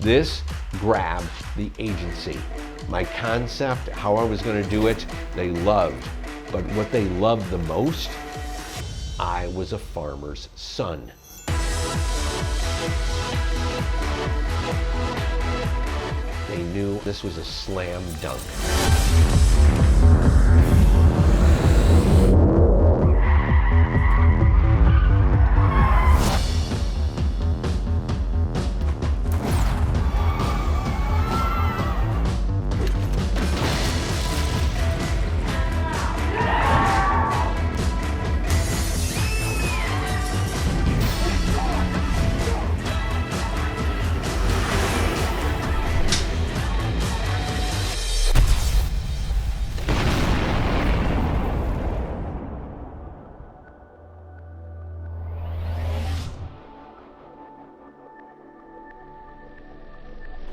This grabbed the agency. My concept, how I was going to do it, they loved. But what they loved the most, I was a farmer's son. They knew this was a slam dunk.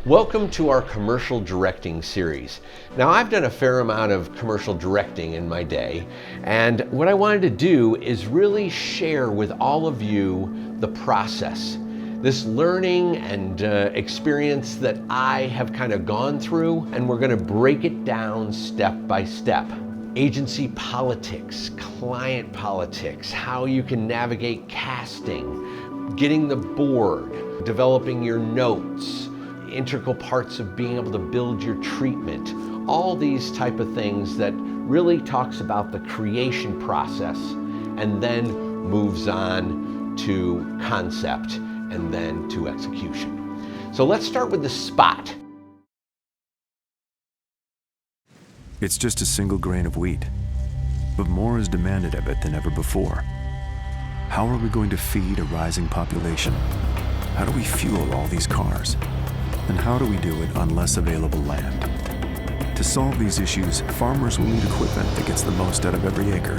Welcome to our commercial directing series. Now, I've done a fair amount of commercial directing in my day, and what I wanted to do is really share with all of you the process, this learning and experience that I have kind of gone through, and we're going to break it down step by step. Agency politics, client politics, how you can navigate casting, getting the board, developing your notes, integral parts of being able to build your treatment, all these type of things that really talks about the creation process and then moves on to concept and then to execution. So let's start with the spot. It's just a single grain of wheat, but more is demanded of it than ever before. How are we going to feed a rising population? How do we fuel all these cars? And how do we do it on less available land? To solve these issues, farmers will need equipment that gets the most out of every acre,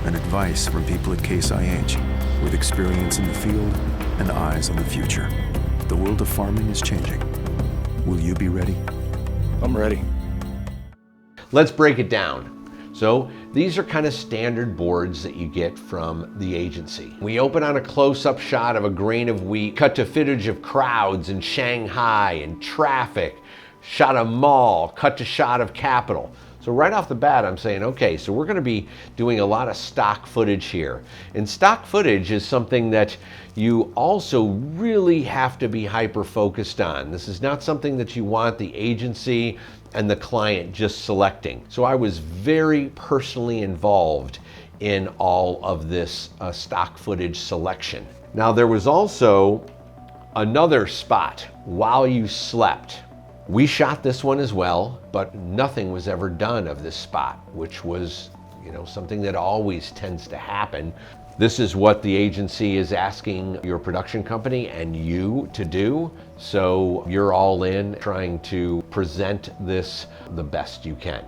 and advice from people at Case IH with experience in the field and eyes on the future. The world of farming is changing. Will you be ready? I'm ready. Let's break it down. So these are kind of standard boards that you get from the agency. We open on a close-up shot of a grain of wheat, cut to footage of crowds in Shanghai and traffic, shot a mall, cut to shot of Capitol. So right off the bat, I'm saying, okay, so we're going to be doing a lot of stock footage here. And stock footage is something that you also really have to be hyper-focused on. This is not something that you want the agency and the client just selecting. So I was very personally involved in all of this stock footage selection. Now, there was also another spot, While You Slept. We shot this one as well, but nothing was ever done of this spot, which was, something that always tends to happen. This is what the agency is asking your production company and you to do. So you're all in trying to present this the best you can.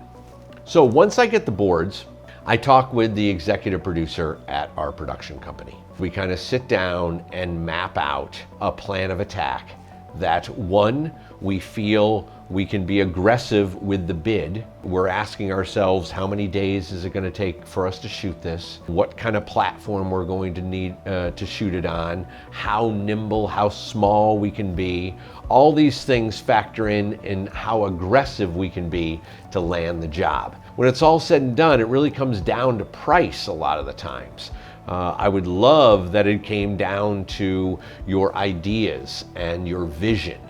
So once I get the boards, I talk with the executive producer at our production company. We kind of sit down and map out a plan of attack that, one, we feel we can be aggressive with the bid. We're asking ourselves, how many days is it going to take for us to shoot this? What kind of platform we're going to need to shoot it on? How nimble, how small we can be? All these things factor in how aggressive we can be to land the job. When it's all said and done, it really comes down to price a lot of the times. I would love that it came down to your ideas and your vision.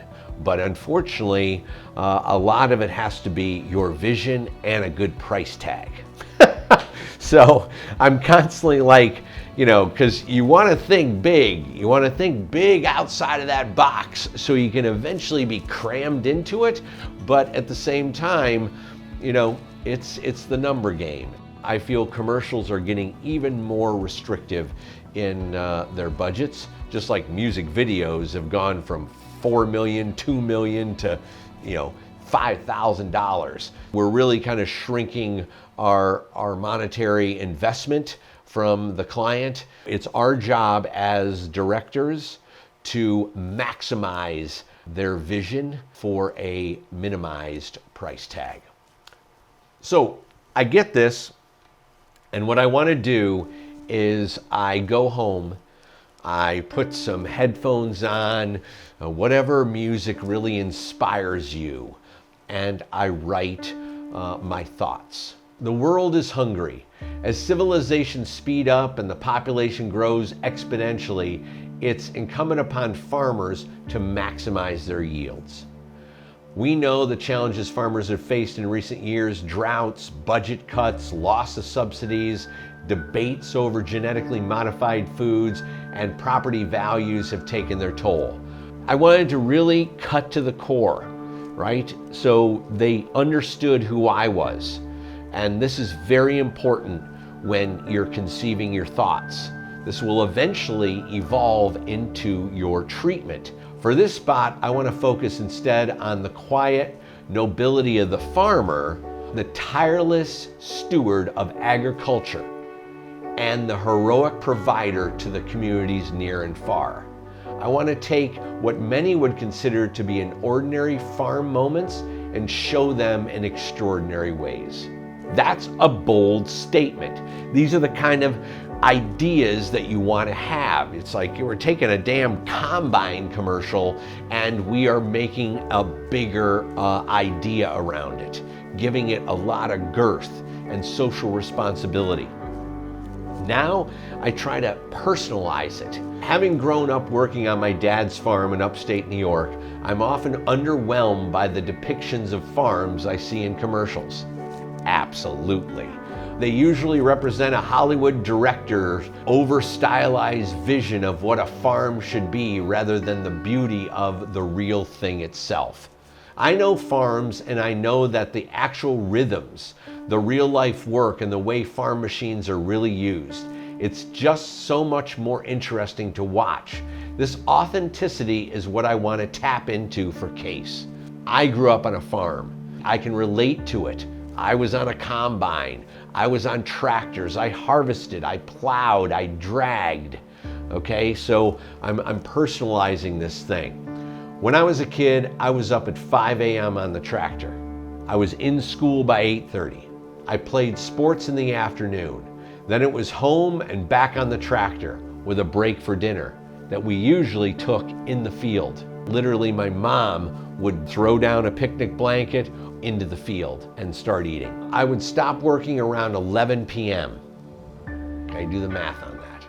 But unfortunately, a lot of it has to be your vision and a good price tag. So I'm constantly like, because you want to think big. You want to think big outside of that box so you can eventually be crammed into it. But at the same time, it's the number game. I feel commercials are getting even more restrictive in their budgets, just like music videos have gone from $4 million, $2 million to, $5,000. We're really kind of shrinking our monetary investment from the client. It's our job as directors to maximize their vision for a minimized price tag. So I get this, and what I want to do is I go home, I put some headphones on, whatever music really inspires you, and I write my thoughts. The world is hungry. As civilizations speed up and the population grows exponentially, it's incumbent upon farmers to maximize their yields. We know the challenges farmers have faced in recent years: droughts, budget cuts, loss of subsidies, debates over genetically modified foods, and property values have taken their toll. I wanted to really cut to the core, right? So they understood who I was. And this is very important when you're conceiving your thoughts. This will eventually evolve into your treatment. For this spot, I want to focus instead on the quiet nobility of the farmer, the tireless steward of agriculture, and the heroic provider to the communities near and far. I want to take what many would consider to be an ordinary farm moments and show them in extraordinary ways. That's a bold statement. These are the kind of ideas that you want to have. It's like you were taking a damn combine commercial and we are making a bigger idea around it, giving it a lot of girth and social responsibility. Now I try to personalize it. Having grown up working on my dad's farm in upstate New York, I'm often underwhelmed by the depictions of farms I see in commercials. Absolutely. They usually represent a Hollywood director's over-stylized vision of what a farm should be rather than the beauty of the real thing itself. I know farms, and I know that the actual rhythms, the real-life work, and the way farm machines are really used, it's just so much more interesting to watch. This authenticity is what I want to tap into for Case. I grew up on a farm. I can relate to it. I was on a combine. I was on tractors. I harvested. I plowed. I dragged. Okay, so I'm personalizing this thing. When I was a kid, I was up at 5 a.m. on the tractor. I was in school by 8:30. I played sports in the afternoon. Then it was home and back on the tractor with a break for dinner that we usually took in the field. Literally, my mom would throw down a picnic blanket into the field and start eating. I would stop working around 11 p.m. Okay, do the math on that.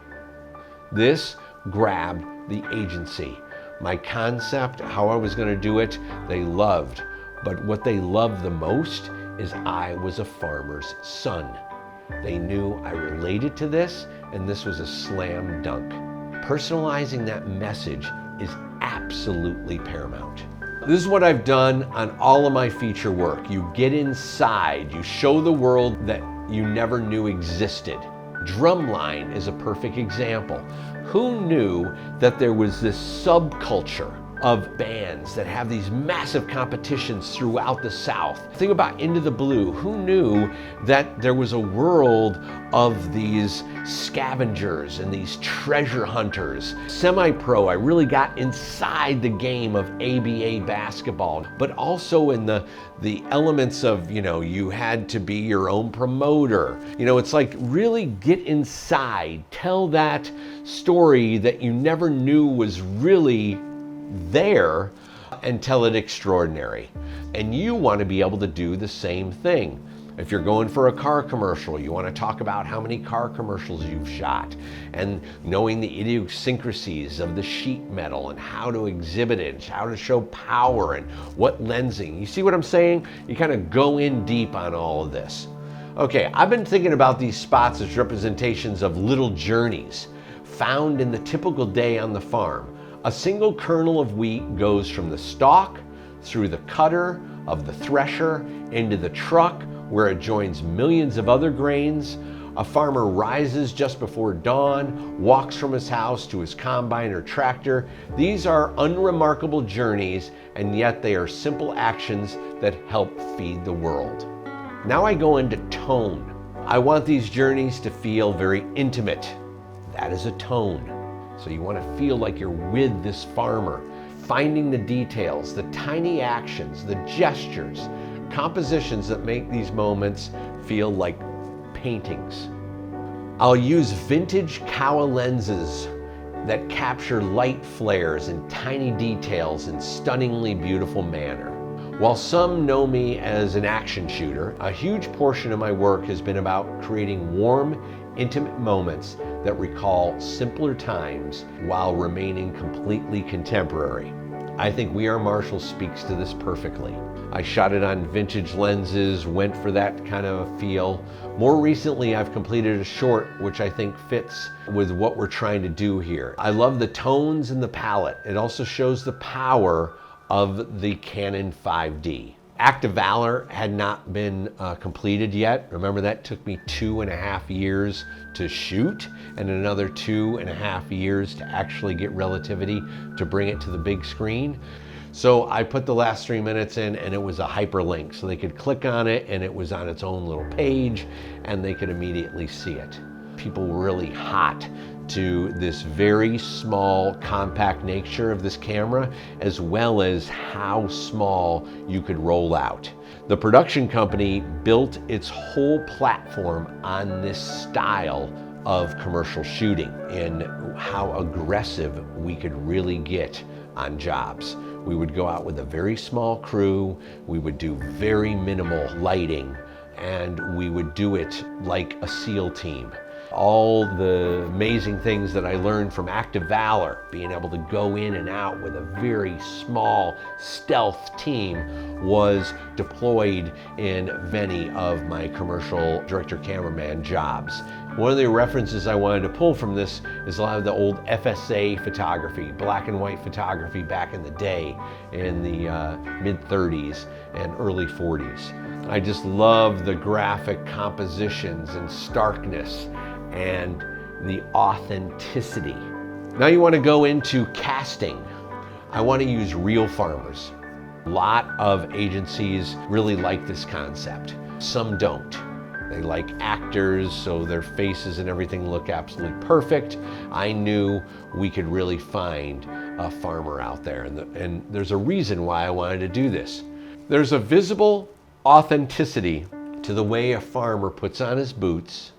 This grabbed the agency. My concept, how I was going to do it, they loved. But what they loved the most is I was a farmer's son. They knew I related to this, and this was a slam dunk. Personalizing that message is absolutely paramount. This is what I've done on all of my feature work. You get inside, you show the world that you never knew existed. Drumline is a perfect example. Who knew that there was this subculture of bands that have these massive competitions throughout the South? Think about Into the Blue. Who knew that there was a world of these scavengers and these treasure hunters? Semi-pro, I really got inside the game of ABA basketball, but also in the elements of, you had to be your own promoter. It's like really get inside, tell that story that you never knew was really there, and tell it extraordinary. And you want to be able to do the same thing. If you're going for a car commercial, you want to talk about how many car commercials you've shot and knowing the idiosyncrasies of the sheet metal and how to exhibit it, how to show power and what lensing. You see what I'm saying? You kind of go in deep on all of this. Okay, I've been thinking about these spots as representations of little journeys found in the typical day on the farm. A single kernel of wheat goes from the stalk through the cutter of the thresher into the truck where it joins millions of other grains. A farmer rises just before dawn, walks from his house to his combine or tractor. These are unremarkable journeys, and yet they are simple actions that help feed the world. Now I go into tone. I want these journeys to feel very intimate. That is a tone. So you want to feel like you're with this farmer, finding the details, the tiny actions, the gestures, compositions that make these moments feel like paintings. I'll use vintage Kowa lenses that capture light flares and tiny details in stunningly beautiful manner. While some know me as an action shooter, a huge portion of my work has been about creating warm, intimate moments that recall simpler times while remaining completely contemporary. I think We Are Marshall speaks to this perfectly. I shot it on vintage lenses, went for that kind of a feel. More recently, I've completed a short which I think fits with what we're trying to do here. I love the tones and the palette. It also shows the power of the Canon 5D. Act of Valor had not been completed yet. Remember, that took me 2.5 years to shoot and another 2.5 years to actually get relativity to bring it to the big screen. So I put the last 3 minutes in and it was a hyperlink, so they could click on it and it was on its own little page and they could immediately see it. People were really hot to this very small, compact nature of this camera, as well as how small you could roll out. The production company built its whole platform on this style of commercial shooting and how aggressive we could really get on jobs. We would go out with a very small crew, we would do very minimal lighting, and we would do it like a SEAL team. All the amazing things that I learned from Act of Valor, being able to go in and out with a very small stealth team, was deployed in many of my commercial director cameraman jobs. One of the references I wanted to pull from this is a lot of the old FSA photography, black and white photography back in the day in the mid-30s and early 40s. I just love the graphic compositions and starkness and the authenticity. Now you want to go into casting. I want to use real farmers. A lot of agencies really like this concept. Some don't. They like actors, so their faces and everything look absolutely perfect. I knew we could really find a farmer out there, and there's a reason why I wanted to do this. There's a visible authenticity to the way a farmer puts on his boots,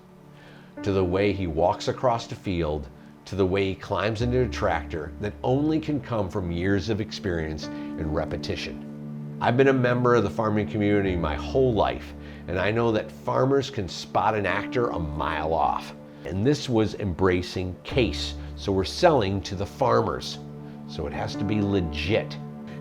to the way he walks across the field, to the way he climbs into a tractor, that only can come from years of experience and repetition. I've been a member of the farming community my whole life, and I know that farmers can spot an actor a mile off. And this was embracing case, so we're selling to the farmers, so it has to be legit.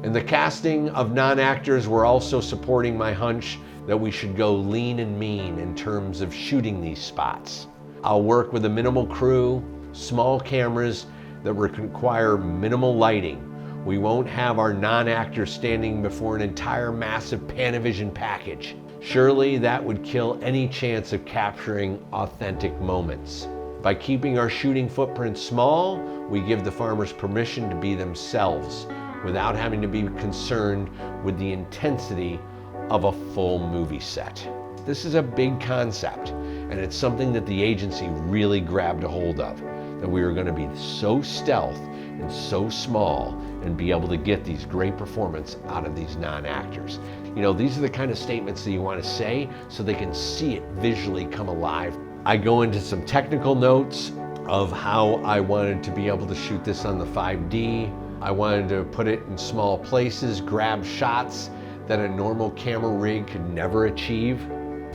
In the casting of non-actors, we're also supporting my hunch that we should go lean and mean in terms of shooting these spots. I'll work with a minimal crew, small cameras that require minimal lighting. We won't have our non-actors standing before an entire massive Panavision package. Surely that would kill any chance of capturing authentic moments. By keeping our shooting footprint small, we give the farmers permission to be themselves without having to be concerned with the intensity of a full movie set. This is a big concept, and it's something that the agency really grabbed a hold of, that we were going to be so stealth and so small and be able to get these great performance out of these non-actors. You know, these are the kind of statements that you want to say so they can see it visually come alive. I go into some technical notes of how I wanted to be able to shoot this on the 5D. I wanted to put it in small places, grab shots that a normal camera rig could never achieve.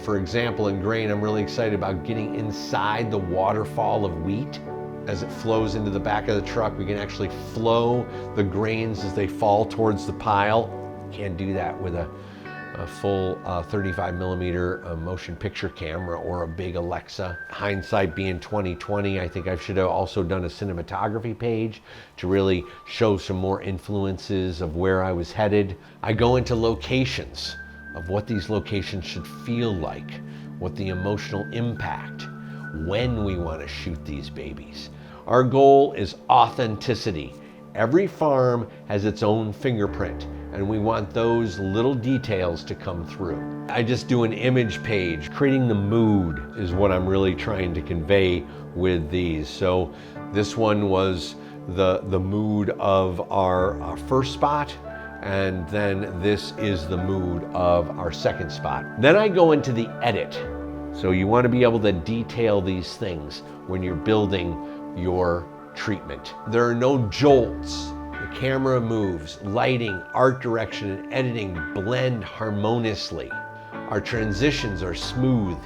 For example, in grain, I'm really excited about getting inside the waterfall of wheat. As it flows into the back of the truck, we can actually flow the grains as they fall towards the pile. Can't do that with a full 35 millimeter motion picture camera or a big Alexa. Hindsight being 2020, I think I should have also done a cinematography page to really show some more influences of where I was headed. I go into locations of what these locations should feel like, what the emotional impact, when we want to shoot these babies. Our goal is authenticity. Every farm has its own fingerprint, and we want those little details to come through. I just do an image page. Creating the mood is what I'm really trying to convey with these. So this one was the mood of our first spot, and then this is the mood of our second spot. Then I go into the edit. So you want to be able to detail these things when you're building your treatment. There are no jolts. The camera moves. Lighting, art direction, and editing blend harmoniously. Our transitions are smooth.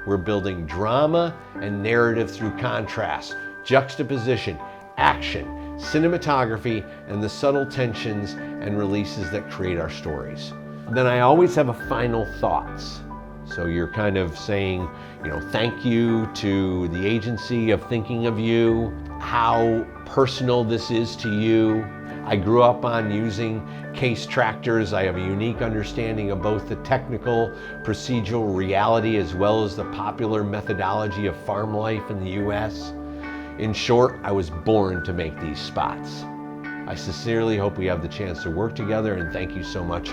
We're building drama and narrative through contrast, juxtaposition, action, cinematography, and the subtle tensions and releases that create our stories. Then I always have a final thoughts. So you're kind of saying, thank you to the agency of thinking of you, how personal this is to you. I grew up on using case tractors. I have a unique understanding of both the technical, procedural reality as well as the popular methodology of farm life in the US. In short, I was born to make these spots. I sincerely hope we have the chance to work together, and thank you so much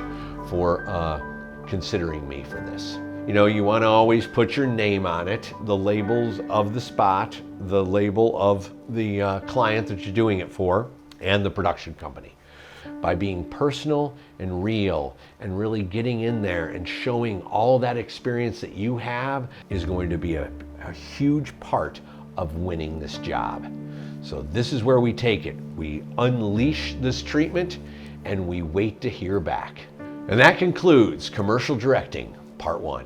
for considering me for this. You want to always put your name on it, the labels of the spot, the label of the client that you're doing it for, and the production company. By being personal and real and really getting in there and showing all that experience that you have is going to be a huge part of winning this job. So this is where we take it. We unleash this treatment and we wait to hear back. And that concludes Commercial Directing, Part 1.